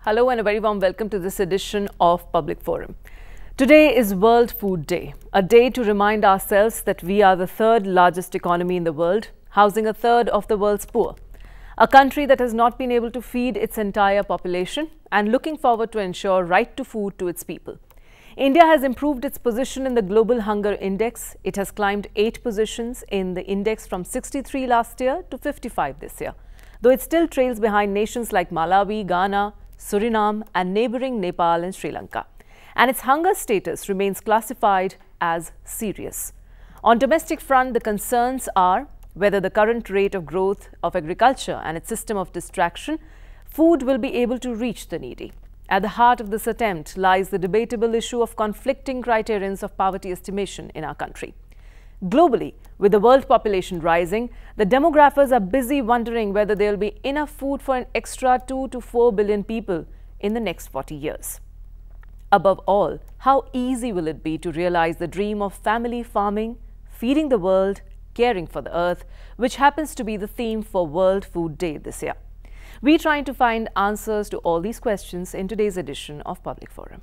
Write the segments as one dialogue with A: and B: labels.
A: Hello and a very warm welcome to this edition of Public Forum. Today is World Food Day, a day to remind ourselves that we are the third largest economy in the world, housing a third of the world's poor. A country that has not been able to feed its entire population and looking forward to ensure right to food to its people. India has improved its position in the Global Hunger Index. It has climbed 8 positions in the index from 63 last year to 55 this year, though it still trails behind nations like Malawi, Ghana, Suriname and neighbouring Nepal and Sri Lanka. And its hunger status remains classified as serious. On domestic front, the concerns are whether the current rate of growth of agriculture and its system of distraction, food will be able to reach the needy. At the heart of this attempt lies the debatable issue of conflicting criterions of poverty estimation in our country. Globally, with the world population rising, the demographers are busy wondering whether there will be enough food for an extra 2 to 4 billion people in the next 40 years. Above all, how easy will it be to realize the dream of family farming, feeding the world, caring for the earth, which happens to be the theme for World Food Day this year? We're trying to find answers to all these questions in today's edition of Public Forum.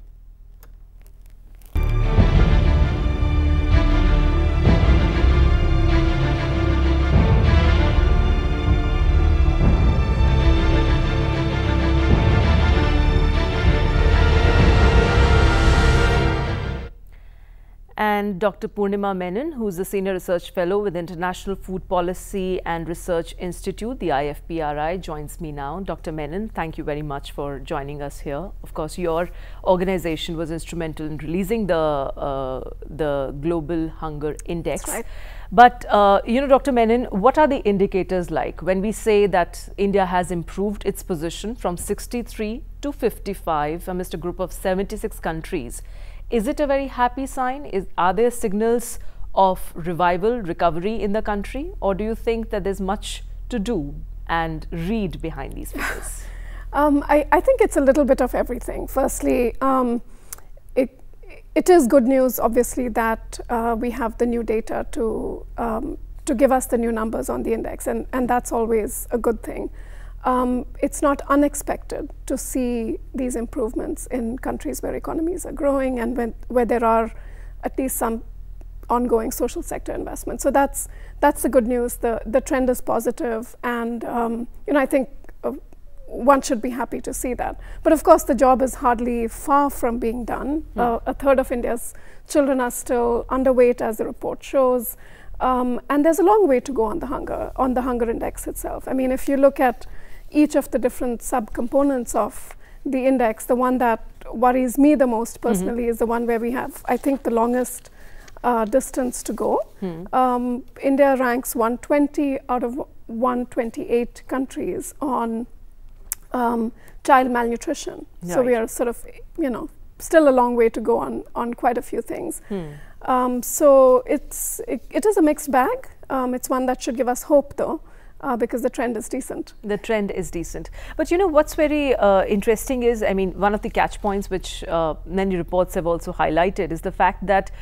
A: And Dr. Purnima Menon, who is a Senior Research Fellow with International Food Policy and Research Institute, the IFPRI, joins me now. Dr. Menon, thank you very much for joining us here. Of course, your organization was instrumental in releasing the Global Hunger Index.
B: That's right.
A: But, Dr. Menon, what are the indicators like when we say that India has improved its position from 63 to 55 amidst a group of 76 countries? Is it a very happy sign? Are there signals of revival, recovery in the country? Or do you think that there's much to do and read behind these figures?
B: I think it's a little bit of everything. Firstly, it is good news, obviously, that we have the new data to give us the new numbers on the index, and that's always a good thing. It's not unexpected to see these improvements in countries where economies are growing and where there are at least some ongoing social sector investment. So that's the good news. The trend is positive, and I think one should be happy to see that. But of course, the job is hardly far from being done. A third of India's children are still underweight, as the report shows, and there's a long way to go on the hunger index itself. I mean, if you look at each of the different subcomponents of the index, the one that worries me the most personally is the one where we have, I think, the longest distance to go. India ranks 120 out of 128 countries on child malnutrition. Right. So we are sort of, still a long way to go on quite a few things. So it is a mixed bag. It's one that should give us hope, though. Because the trend is decent. The trend is decent.
A: But what's very interesting is, I mean, one of the catch points which many reports have also highlighted is the fact that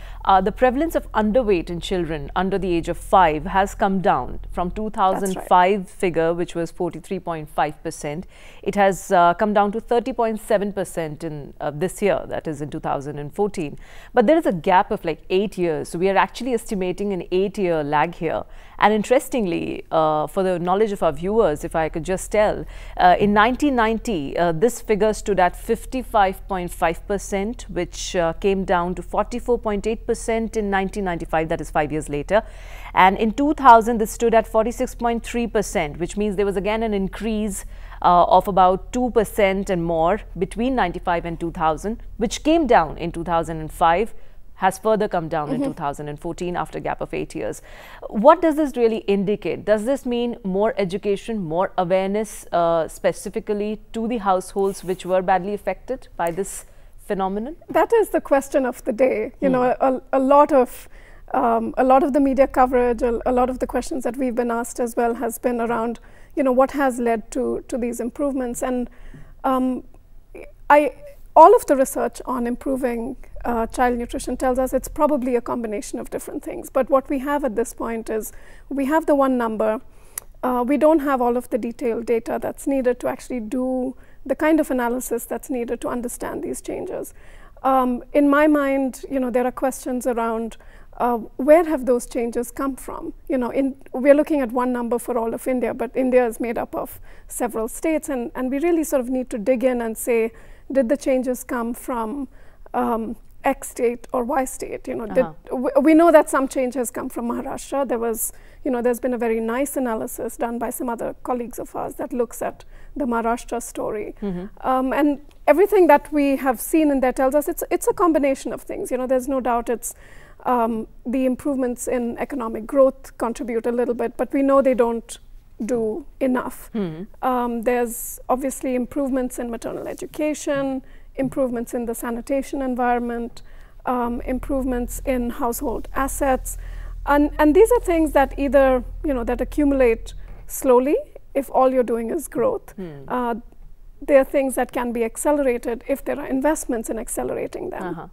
A: the prevalence of underweight in children under the age of 5 has come down from 2005 figure, which was 43.5%. It has come down to 30.7% in this year, that is in 2014. But there is a gap of like 8 years. So we are actually estimating an 8-year lag here. And interestingly, for the knowledge of our viewers, if I could just tell, in 1990, this figure stood at 55.5%, which came down to 44.8% in 1995, that is 5 years later. And in 2000, this stood at 46.3%, which means there was again an increase of about 2% and more between 95 and 2000, which came down in 2005. Has further come down in 2014 after a gap of 8 years. What does this really indicate? Does this mean more education, more awareness specifically to the households which were badly affected by this phenomenon? That is the question of the day. A lot of the media coverage, a lot of the questions that we've been asked as well has been around, what has led to these improvements. And all of the research on improving child nutrition tells us it's probably a combination of different things. But what we have at this point is we have the one number. We don't have all of the detailed data that's needed to actually do
B: the kind of analysis that's needed to understand these changes. In my mind, there are questions around where have those changes come from? We're looking at one number for all of India, but India is made up of several states, and we really sort of need to dig in and say, did the changes come from X state or Y state? We know that some change has come from Maharashtra. There's been a very nice analysis done by some other colleagues of ours that looks at the Maharashtra story. And everything that we have seen in there tells us it's a combination of things. There's no doubt it's the improvements in economic growth contribute a little bit, but we know they don't do enough. There's obviously improvements in maternal education, improvements in the sanitation environment, improvements in household assets. And these are things that either, that accumulate slowly if all you're doing is growth. There are things that can be accelerated if there are investments in accelerating them.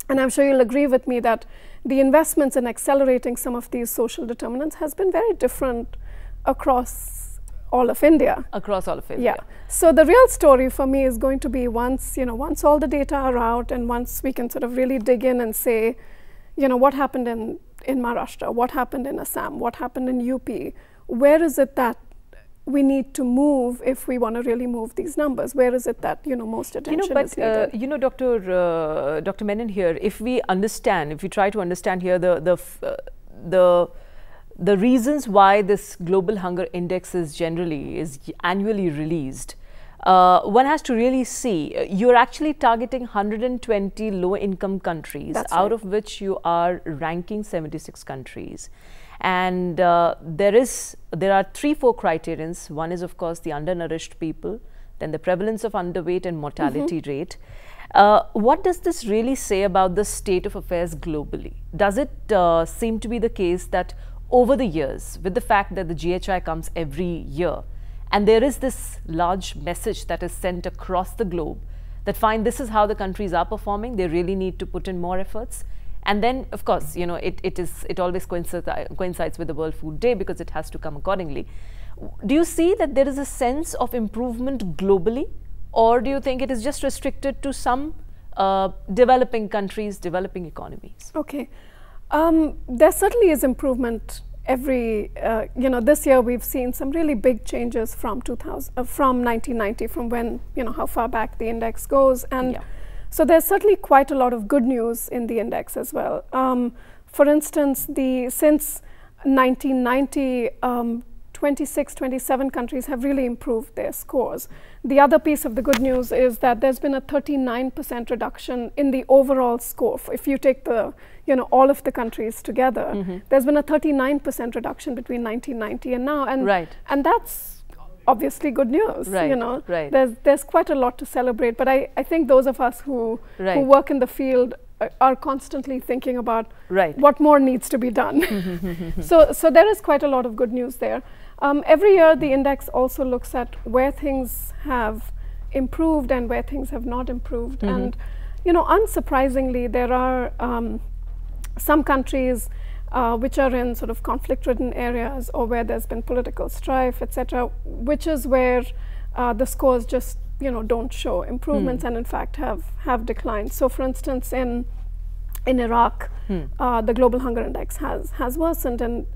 B: And I'm sure you'll agree with me that the investments in accelerating some of these social determinants has been very different across all of India.
A: Across all of India.
B: Yeah. So the real story for me is going to be once all the data are out and once we can sort of really dig in and say, what happened in Maharashtra, what happened in Assam, what happened in UP, where is it that we need to move if we want to really move these numbers? Where is it that most attention is needed?
A: Dr. Menon here, if we try to understand here the reasons why this global hunger index is annually released, one has to really see you're actually targeting 120 low-income countries, out of which you are ranking 76 countries. And there are 3-4 criterions. One is, of course, the undernourished people, then the prevalence of underweight and mortality rate. What does this really say about the state of affairs globally? Does it seem to be the case that over the years, with the fact that the GHI comes every year, and there is this large message that is sent across the globe that this is how the countries are performing, they really need to put in more efforts? And then, of course, it always coincides with the World Food Day because it has to come accordingly. Do you see that there is a sense of improvement globally, or do you think it is just restricted to some developing countries, developing economies?
B: Okay, there certainly is improvement every. This year we've seen some really big changes from 1990, from when how far back the index goes, and. So there's certainly quite a lot of good news in the index as well. For instance, since 1990, 26, 27 countries have really improved their scores. The other piece of the good news is that there's been a 39% reduction in the overall score. If you take all of the countries together, there's been a 39% reduction between 1990 and now, and that's obviously good news. There's quite a lot to celebrate, but I think those of us who work in the field are constantly thinking about what more needs to be done. So there is quite a lot of good news there. Every year the index also looks at where things have improved and where things have not improved. And unsurprisingly, there are some countries which are in sort of conflict-ridden areas or where there's been political strife, etc., which is where the scores just don't show improvements and in fact have declined. So, for instance, in Iraq, the global hunger index has worsened, and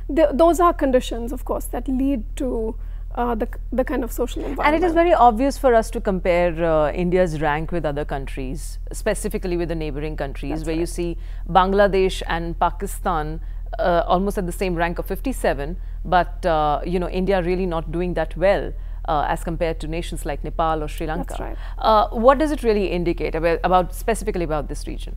B: those are conditions, of course, that lead to the kind of social environment.
A: And it is very obvious for us to compare India's rank with other countries, specifically with the neighboring countries, where you see Bangladesh and Pakistan almost at the same rank of 57, but India really not doing that well as compared to nations like Nepal or Sri Lanka.
B: That's right.
A: What does it really indicate specifically about this region?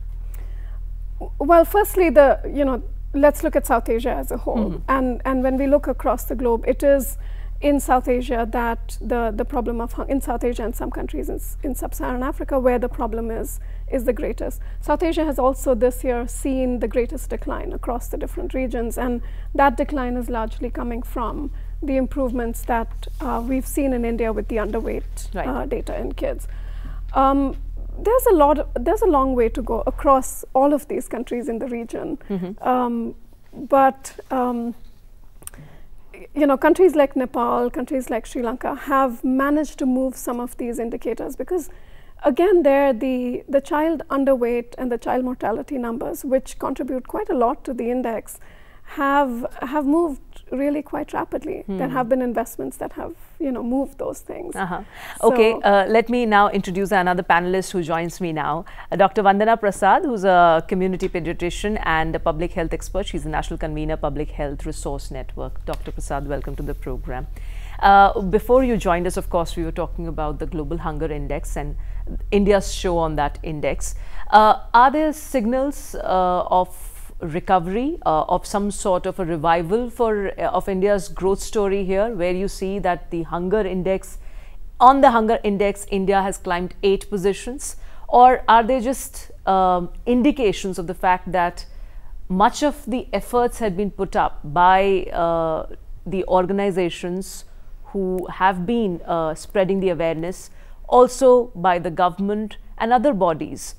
B: Well, firstly, let's look at South Asia as a whole, and when we look across the globe, it is in South Asia that the problem of in South Asia and some countries in sub-Saharan Africa where the problem is the greatest. South Asia has also this year seen the greatest decline across the different regions, and that decline is largely coming from the improvements that we've seen in India with the underweight data in kids. There's a long way to go across all of these countries in the region, but you know, countries like Nepal, countries like Sri Lanka have managed to move some of these indicators, because again, there the child underweight and the child mortality numbers, which contribute quite a lot to the index, have moved really quite rapidly. There have been investments that have, you know, moved those things.
A: Okay, let me now introduce another panelist who joins me now, Dr. Vandana Prasad, who's a community pediatrician and a public health expert. She's the National Convener, Public Health Resource Network. Dr. Prasad, welcome to the program. Before you joined us, of course, we were talking about the Global Hunger Index and India's show on that index. Are there signals of recovery, of some sort of a revival of India's growth story here, where you see that the hunger index, on the hunger index, India has climbed 8 positions? Or are they just indications of the fact that much of the efforts had been put up by the organizations who have been spreading the awareness, also by the government and other bodies,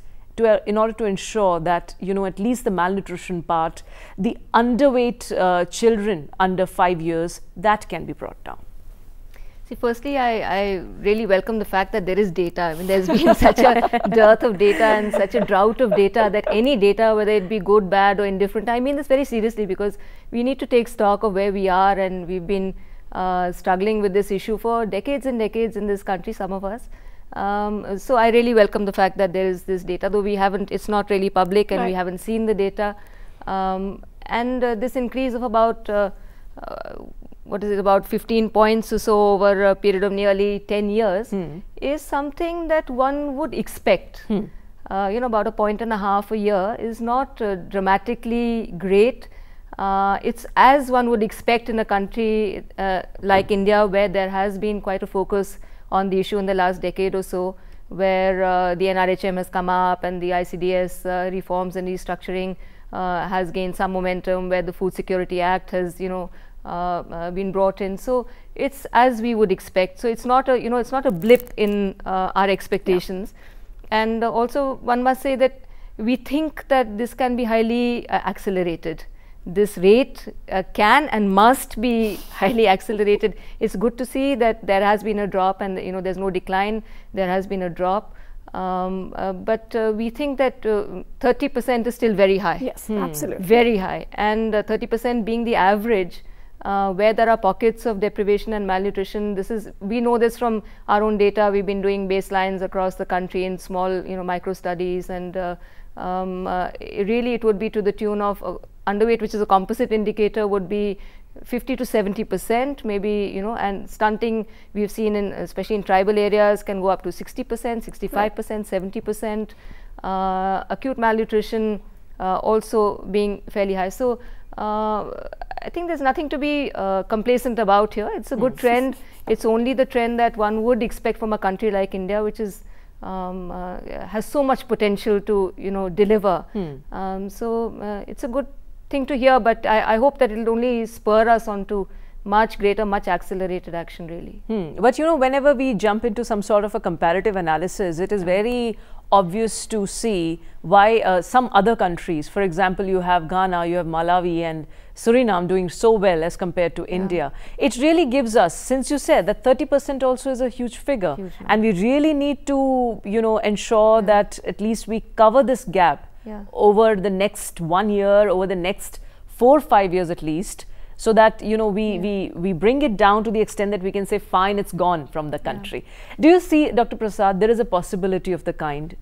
A: in order to ensure that, you know, at least the malnutrition part, the underweight children under 5 years, that can be brought down?
C: See, firstly, I really welcome the fact that there is data. I mean, there's been such a dearth of data and such a drought of data that any data, whether it be good, bad or indifferent, I mean this very seriously, because we need to take stock of where we are, and we've been struggling with this issue for decades and decades in this country, some of us. So I really welcome the fact that there is this data, though we haven't, it's not really public and we haven't seen the data. And this increase of about, what is it, about 15 points or so over a period of nearly 10 years is something that one would expect. You know, about 1.5 points a year is not dramatically great. It's as one would expect in a country like India, where there has been quite a focus on the issue in the last decade or so, where the NRHM has come up and the ICDS reforms and restructuring has gained some momentum, where the Food Security Act has, you know, been brought in. So it's as we would expect. So it's not a, you know, it's not a blip in our expectations. And also one must say that we think that this can be highly accelerated. This rate can and must be highly accelerated. It's good to see that there has been a drop, and, you know, there's no decline, there has been a drop. But we think that 30% is still very high.
B: Yes, absolutely.
C: Very high. And 30% being the average, where there are pockets of deprivation and malnutrition. This is, we know this from our own data. We've been doing baselines across the country in small, you know, micro studies, and really it would be to the tune of underweight, which is a composite indicator, would be 50 to 70% maybe, you know, and stunting we've seen in, especially in tribal areas, can go up to 60%, 65%, 70%. Acute malnutrition also being fairly high. So I think there's nothing to be complacent about here. It's a good trend. It's only the trend that one would expect from a country like India, which is has so much potential to, you know, deliver. So it's a good thing to hear, but I hope that it will only spur us on to much greater, much accelerated action, really.
A: But, you know, whenever we jump into some sort of a comparative analysis, it is very obvious to see why some other countries, for example, you have Ghana, you have Malawi and Suriname doing so well as compared to India. It really gives us, since you said that 30% also is a huge figure, and we really need to, you know, ensure that at least we cover this gap over the next 1 year, over the next 4 or 5 years at least, so that, you know, we bring it down to the extent that we can say, fine, it's gone from the country. Do you see, Dr. Prasad, there is a possibility of the kind?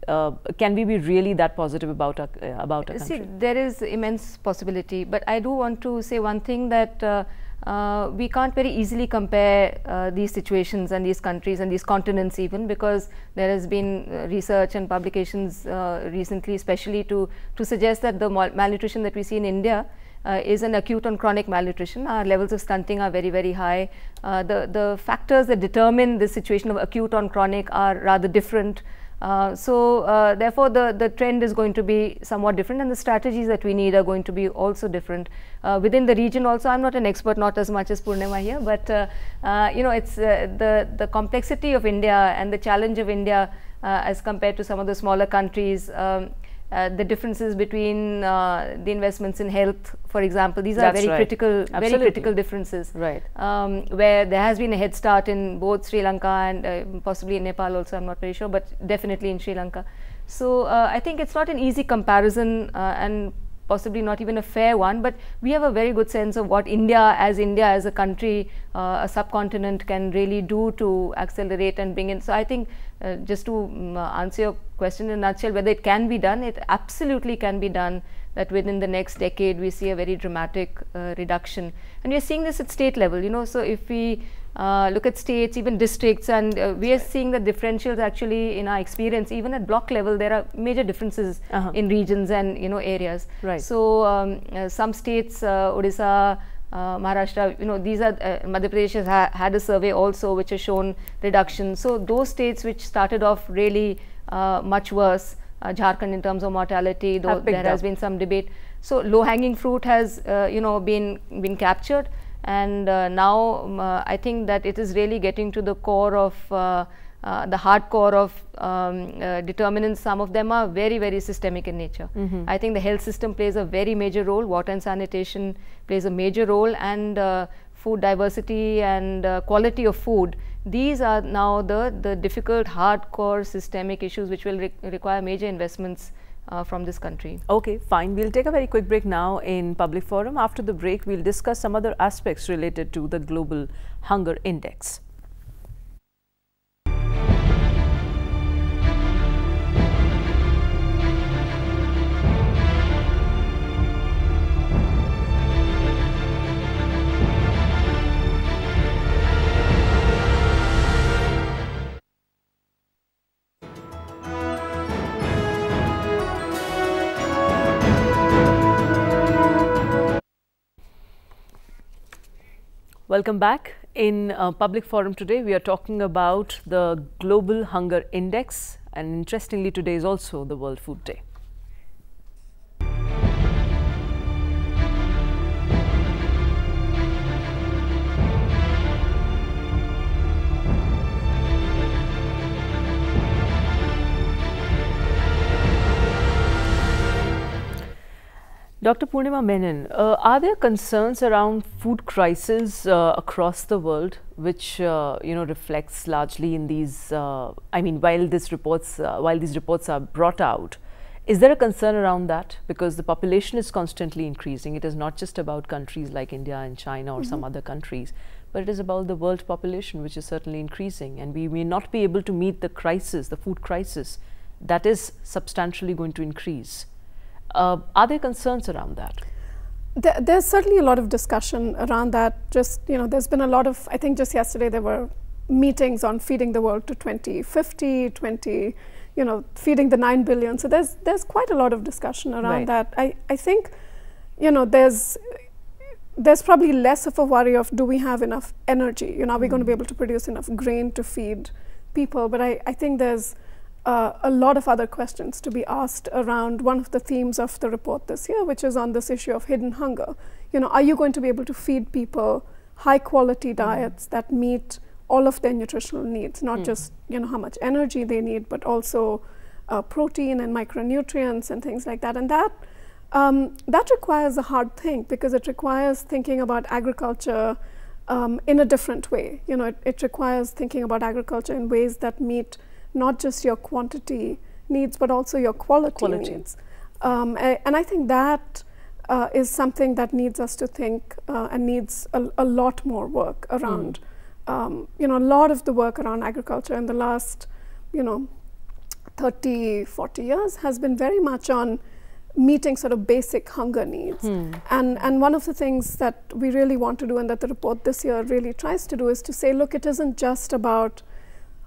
A: Can we be really that positive about our country?
C: See, there is immense possibility, but I do want to say one thing, that we can't very easily compare these situations and these countries and these continents even, because there has been research and publications recently, especially to suggest that the malnutrition that we see in India is an acute and chronic malnutrition. Our levels of stunting are very, very high. The factors that determine the situation of acute and chronic are rather different. So therefore the trend is going to be somewhat different, and the strategies that we need are going to be also different. Within the region also, I'm not an expert, not as much as Purnima here, but you know, it's the complexity of India and the challenge of India as compared to some of the smaller countries. the differences between the investments in health, for example. These are very critical differences.
A: Right.
C: Where there has been a head start in both Sri Lanka and possibly in Nepal also, I'm not very sure, but definitely in Sri Lanka. So I think it's not an easy comparison and possibly not even a fair one, but we have a very good sense of what India as a country, a subcontinent, can really do to accelerate and bring in. So I think just to answer your question in a nutshell, whether it can be done, it absolutely can be done, that within the next decade we see a very dramatic reduction. And we are seeing this at state level, you know. So if we look at states, even districts, and we are seeing the differentials actually in our experience, even at block level, there are major differences in regions and, you know, areas.
A: Right.
C: So some states, Odisha, Maharashtra, you know, these are, Madhya Pradesh has had a survey also which has shown reduction. So those states which started off really much worse, Jharkhand in terms of mortality, though there has been some debate. So low-hanging fruit has, you know, been captured. And now I think that it is really getting to the core of the hardcore of determinants. Some of them are very, very systemic in nature. I think the health system plays a very major role. Water and sanitation plays a major role, and food diversity and quality of food. These are now the difficult, hardcore, systemic issues which will require major investments from this country.
A: Okay, fine. We'll take a very quick break now in Public Forum. After the break, we'll discuss some other aspects related to the Global Hunger Index. Welcome back. In Public Forum today, we are talking about the Global Hunger Index, and interestingly, today is also the World Food Day. Dr. Purnima Menon, are there concerns around food crisis across the world, which you know, reflects largely in these? I mean, while these reports are brought out, is there a concern around that? Because the population is constantly increasing. It is not just about countries like India and China or some other countries, but it is about the world population, which is certainly increasing, and we may not be able to meet the crisis, the food crisis, that is substantially going to increase. Are there concerns around that?
B: There's certainly a lot of discussion around that. Just, you know, there's been a lot of, I think just yesterday there were meetings on feeding the world to 2050, you know, feeding the 9 billion. So there's quite a lot of discussion around that. I think, you know, there's probably less of a worry of, do we have enough energy? You know, are we going to be able to produce enough grain to feed people? But I think there's a lot of other questions to be asked around one of the themes of the report this year, which is on this issue of hidden hunger. You know, are you going to be able to feed people high quality diets that meet all of their nutritional needs, not just, you know, how much energy they need, but also protein and micronutrients and things like that. And that requires a hard thing, because it requires thinking about agriculture in a different way. You know, it requires thinking about agriculture in ways that meet not just your quantity needs, but also your quality needs. And I think that is something that needs us to think and needs a lot more work around. You know, a lot of the work around agriculture in the last, you know, 30, 40 years has been very much on meeting sort of basic hunger needs. And one of the things that we really want to do, and that the report this year really tries to do, is to say, look, it isn't just about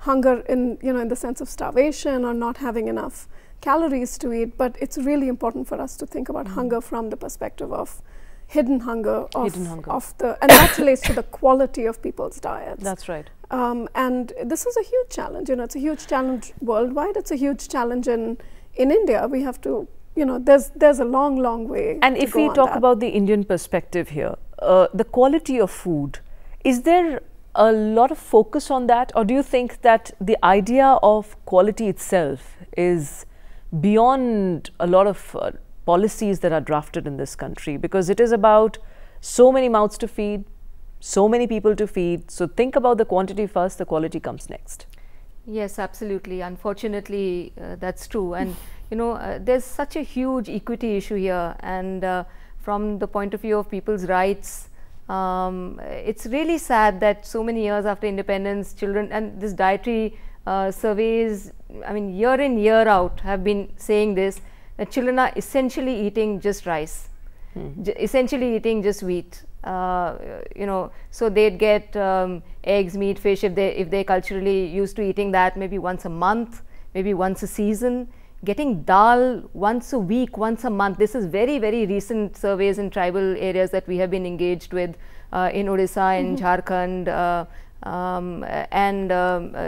B: hunger in, you know, in the sense of starvation or not having enough calories to eat, but it's really important for us to think about hunger from the perspective of hidden hunger, and that relates to the quality of people's diets.
A: That's right.
B: And this is a huge challenge. You know, it's a huge challenge worldwide. It's a huge challenge in India. We have to, you know, there's a long way.
A: And if we talk about the Indian perspective here, the quality of food, is there a lot of focus on that, or do you think that the idea of quality itself is beyond a lot of policies that are drafted in this country, because it is about so many mouths to feed, so many people to feed. So think about the quantity first, the quality comes next.
C: Yes, absolutely. Unfortunately, that's true. And you know, there's such a huge equity issue here, and from the point of view of people's rights, it's really sad that so many years after independence, children, and this dietary surveys, I mean, year in, year out, have been saying this, that children are essentially eating just rice, essentially eating just wheat. You know, so they'd get eggs, meat, fish, if they culturally used to eating that maybe once a month, maybe once a season. Getting dal once a week, once a month. This is very, very recent surveys in tribal areas that we have been engaged with in Odisha, in Jharkhand,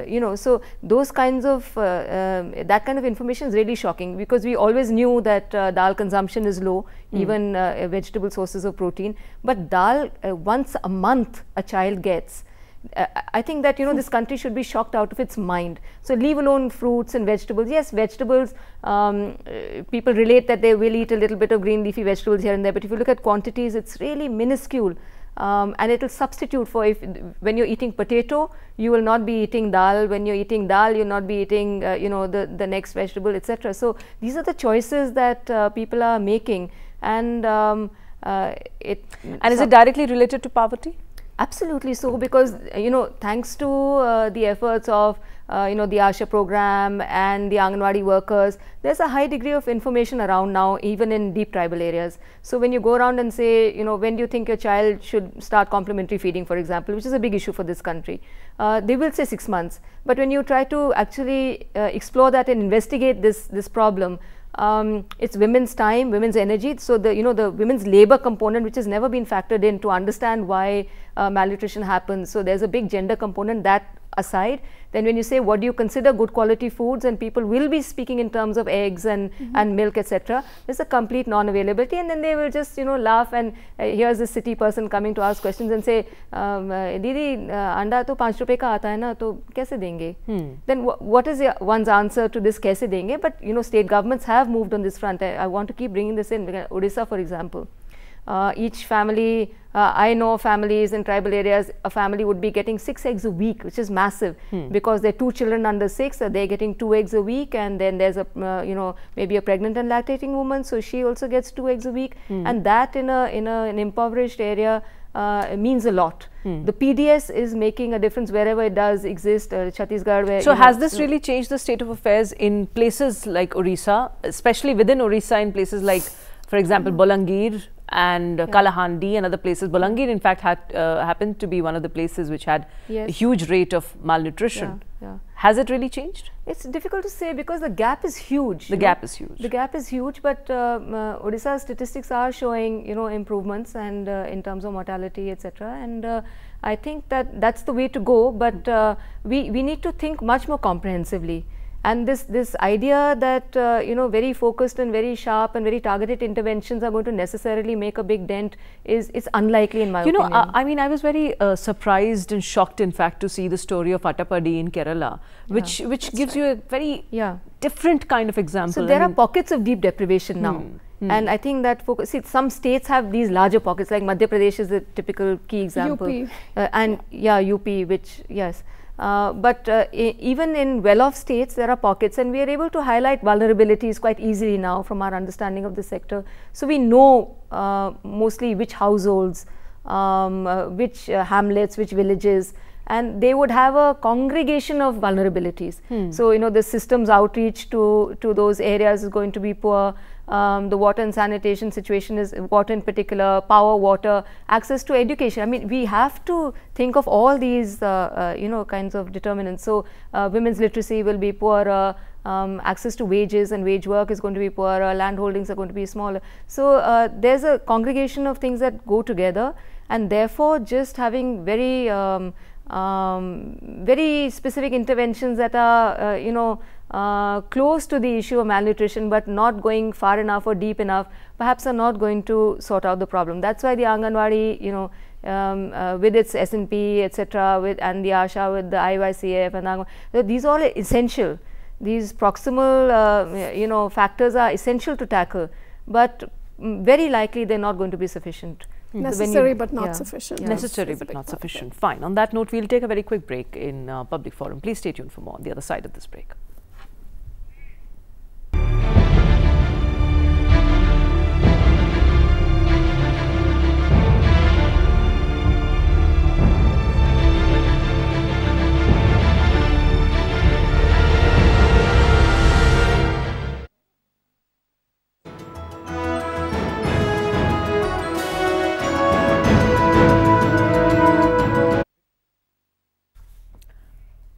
C: you know, so those kinds of that kind of information is really shocking, because we always knew that dal consumption is low, even vegetable sources of protein, but dal once a month a child gets. I think that, you know, this country should be shocked out of its mind. So leave alone fruits and vegetables. Yes, vegetables, people relate that they will eat a little bit of green leafy vegetables here and there, but if you look at quantities, it's really minuscule. And it will substitute for, when you're eating potato, you will not be eating dal. When you're eating dal, you'll not be eating you know, the next vegetable, etc. So these are the choices that people are making, and
A: is it directly related to poverty?
C: Absolutely so, because you know, thanks to the efforts of you know, the ASHA program and the Anganwadi workers, there's a high degree of information around now, even in deep tribal areas. So when you go around and say, you know, when do you think your child should start complementary feeding, for example, which is a big issue for this country, they will say 6 months. But when you try to actually explore that and investigate this problem, it's women's time, women's energy. So the, you know, the women's labor component, which has never been factored in to understand why malnutrition happens. So there's a big gender component. That aside, then when you say what do you consider good quality foods, and people will be speaking in terms of eggs and milk, etc., there's a complete non-availability, and then they will just, you know, laugh, and here's a city person coming to ask questions and say, Didi, anda to 5 rupees ka aata hai na, to kaise denge? Then what is one's answer to this kaise denge? But you know, state governments have moved on this front. I want to keep bringing this in. Odisha, for example, each family, I know families in tribal areas, a family would be getting 6 eggs a week, which is massive, because there are 2 children under 6, they're getting 2 eggs a week, and then there's a you know, maybe a pregnant and lactating woman, so she also gets 2 eggs a week, and that in an impoverished area means a lot. The PDS is making a difference wherever it does exist. Chhattisgarh, where
A: so has this really changed the state of affairs in places like Orissa, especially within Orissa, in places like, for example, Bolangir and Kalahandi and other places? Bolangir, in fact, had happened to be one of the places which had a huge rate of malnutrition. Has it really changed?
C: It's difficult to say, because the gap is huge.
A: The gap is huge.
C: The gap is huge, but Odisha's statistics are showing, you know, improvements, and in terms of mortality, etc. And I think that that's the way to go, but we need to think much more comprehensively. And this idea that you know, very focused and very sharp and very targeted interventions are going to necessarily make a big dent is unlikely, in my opinion.
A: You know, I mean, I was very surprised and shocked, in fact, to see the story of Attapadi in Kerala, which gives you a very different kind of example.
C: So there are pockets of deep deprivation now. And I think that see, some states have these larger pockets, like Madhya Pradesh is a typical key example.
B: UP.
C: And UP, which, but even in well-off states, there are pockets, and we are able to highlight vulnerabilities quite easily now from our understanding of the sector. So we know mostly which households, which hamlets, which villages, and they would have a congregation of vulnerabilities. So, you know, the systems outreach to those areas is going to be poor. The water and sanitation situation is, water in particular, power, water, access to education. I mean, we have to think of all these, you know, kinds of determinants. So, women's literacy will be poorer, access to wages and wage work is going to be poorer, land holdings are going to be smaller. So, there's a congregation of things that go together, and therefore, just having very very specific interventions that are, you know, close to the issue of malnutrition, but not going far enough or deep enough, perhaps are not going to sort out the problem. That's why the Anganwadi, you know, with its S&P, etc., and the ASHA with the IYCF, and these all are essential. these proximal factors are essential to tackle, but very likely they're not going to be sufficient.
B: Necessary but not sufficient.
A: Necessary but not sufficient. Fine. On that note, we'll take a very quick break in Public Forum. Please stay tuned for more on the other side of this break.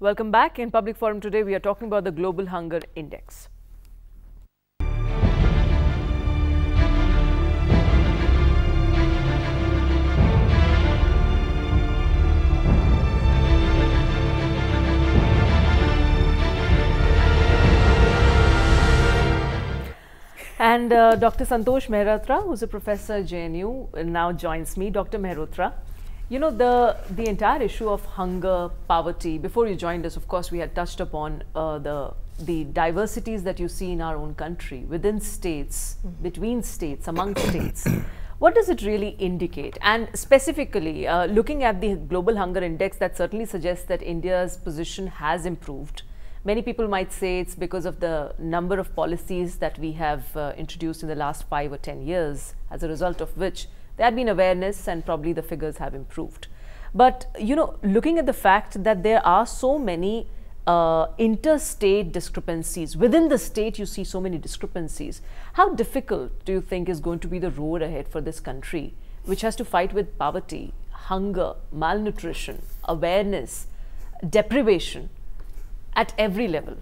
A: Welcome back. In Public Forum today, we are talking about the Global Hunger Index. And Dr. Santosh Mehrotra, who's a professor at JNU, now joins me. Dr. Mehrotra, you know, the entire issue of hunger, poverty, before you joined us, of course, we had touched upon the diversities that you see in our own country, within states, between states, among states. What does it really indicate? And specifically, looking at the Global Hunger Index, that certainly suggests that India's position has improved. Many people might say it's because of the number of policies that we have introduced in the last 5 or 10 years, as a result of which there had been awareness and probably the figures have improved. But, you know, looking at the fact that there are so many interstate discrepancies, within the state you see so many discrepancies, how difficult do you think is going to be the road ahead for this country, which has to fight with poverty, hunger, malnutrition, awareness, deprivation at every level?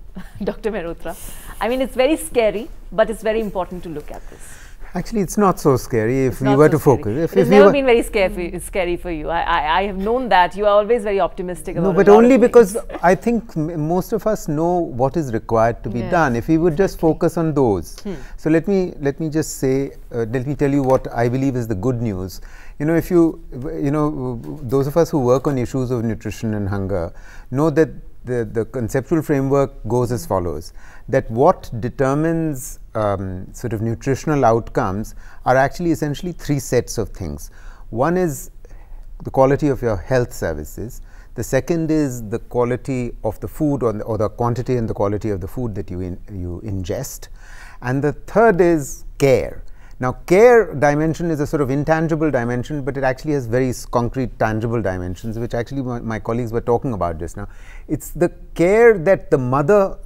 A: Dr. Mehrotra, I mean, it's very scary, but it's very important to look at this.
D: Actually, it's not so scary if we were to focus.
A: It's never been very scary for you. I have known that. You are always very optimistic about it.
D: No, but only because I think most of us know what is required to be done. If we would just focus on those. So let me just say, let me tell you what I believe is the good news. You know, if those of us who work on issues of nutrition and hunger know that the conceptual framework goes as follows, that what determines sort of nutritional outcomes are actually essentially 3 sets of things. One is the quality of your health services. The second is the quality of the food, or the quantity and the quality of the food that you ingest. And the third is care. Now, care dimension is a sort of intangible dimension, but it actually has very concrete, tangible dimensions, which actually my colleagues were talking about just now. It's the care that the mother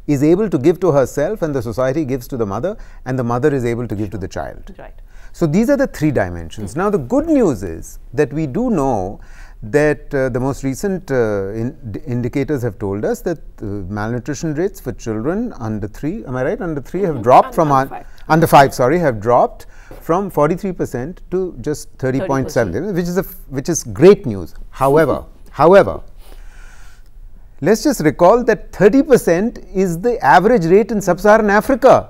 D: is able to give to herself and the society gives to the mother, and the mother is able to give to the child.
A: Right.
D: So these are the 3 dimensions. Now, the good news is that we do know that the most recent indicators have told us that malnutrition rates for children under 3, am I right, under 3 have dropped from under 5, sorry, have dropped from 43% to just 30.7, which is great news. However, let's just recall that 30% is the average rate in sub-Saharan Africa.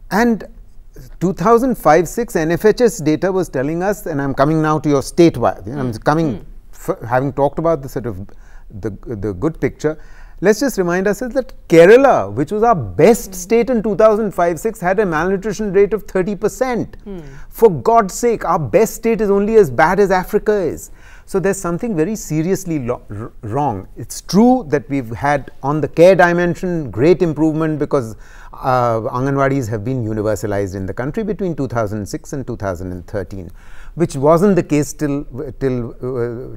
D: And 2005-06 NFHS data was telling us, and I'm coming now to your statewide, I'm coming, having talked about the sort of the good picture, let's just remind ourselves that Kerala, which was our best state in 2005-06, had a malnutrition rate of 30%. For God's sake, our best state is only as bad as Africa is. So there's something very seriously wrong. It's true that we've had, on the care dimension, great improvement, because Anganwadis have been universalized in the country between 2006 and 2013, which wasn't the case till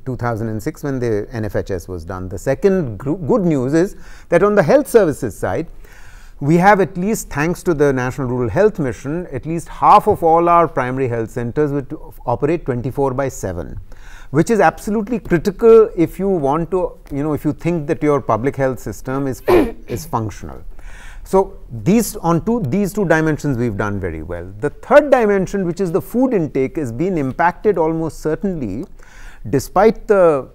D: 2006 when the NFHS was done. The second good news is that on the health services side, we have, at least thanks to the National Rural Health Mission, at least half of all our primary health centers would operate 24/7. Which is absolutely critical if you want to, if you think that your public health system is functional. So these two dimensions we've done very well. The third dimension, which is the food intake, has been impacted almost certainly, despite the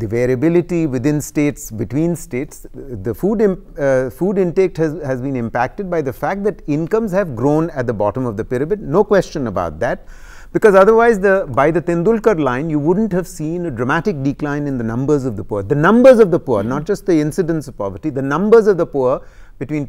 D: variability within states, between states. The food intake has been impacted by the fact that incomes have grown at the bottom of the pyramid, no question about that. because otherwise by the Tendulkar line you wouldn't have seen a dramatic decline in the numbers of the poor. The numbers of the poor, not just the incidence of poverty, the numbers of the poor between